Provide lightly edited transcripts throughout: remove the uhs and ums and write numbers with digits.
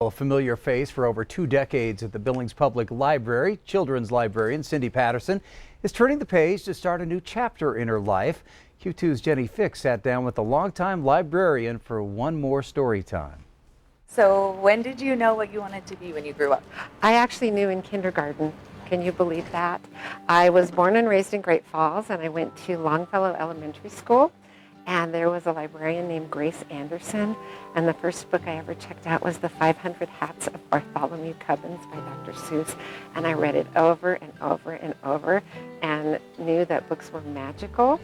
A familiar face for over 2 decades at the Billings Public Library, children's librarian Cindy Patterson is turning the page to start a new chapter in her life. Q2's Jenny Fix sat down with the longtime librarian for one more story time. So when did you know what you wanted to be when you grew up? I actually knew in kindergarten. Can you believe that? I was born and raised in Great Falls, and I went to Longfellow Elementary School, and there was a librarian named Grace Anderson, and the first book I ever checked out was The 500 Hats of Bartholomew Cubbins by Dr. Seuss, and I read it over and over and over and knew that books were magical.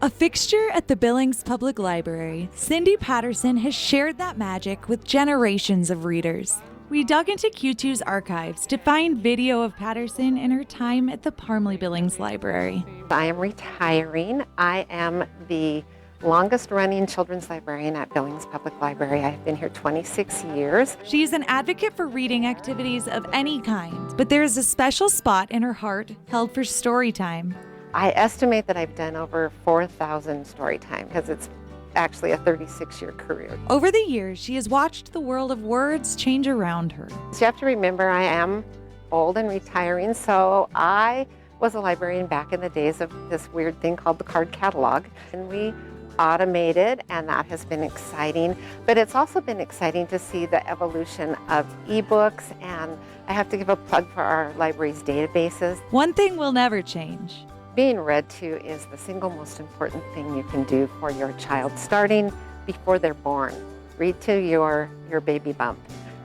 A fixture at the Billings Public Library, Cindy Patterson has shared that magic with generations of readers. We dug into Q2's archives to find video of Patterson in her time at the Parmley Billings Library. I am retiring. I am the longest running children's librarian at Billings Public Library. I've been here 26 years. She's an advocate for reading activities of any kind, but there is a special spot in her heart held for story time. I estimate that I've done over 4,000 story time because it's actually a 36-year career. Over the years, she has watched the world of words change around her. So you have to remember I am old and retiring, so I was a librarian back in the days of this weird thing called the card catalog. And we automated, and that has been exciting. But it's also been exciting to see the evolution of ebooks, and I have to give a plug for our library's databases. One thing will never change. Being read to is the single most important thing you can do for your child, starting before they're born. Read to your baby bump.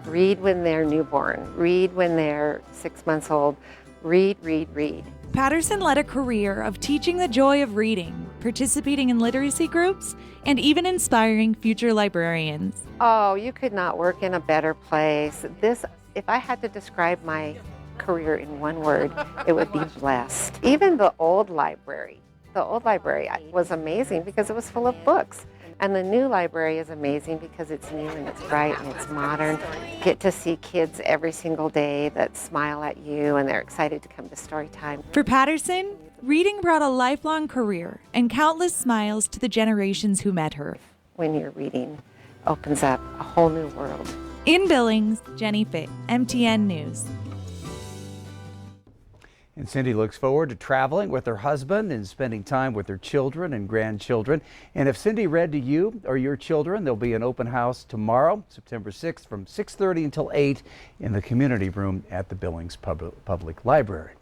Read when they're newborn. Read when they're 6 months old. Read, read, read. Patterson led a career of teaching the joy of reading, participating in literacy groups, and even inspiring future librarians. Oh, you could not work in a better place. If I had to describe my career in one word, it would be blessed. Even the old library was amazing because it was full of books. And the new library is amazing because it's new and it's bright and it's modern. Get to see kids every single day that smile at you and they're excited to come to story time. For Patterson, reading brought a lifelong career and countless smiles to the generations who met her. When you're reading, opens up a whole new world. In Billings, Jenny Fitt, MTN News. And Cindy looks forward to traveling with her husband and spending time with her children and grandchildren. And if Cindy read to you or your children, there'll be an open house tomorrow, September 6th from 6:30 until 8 in the community room at the Billings Public Library.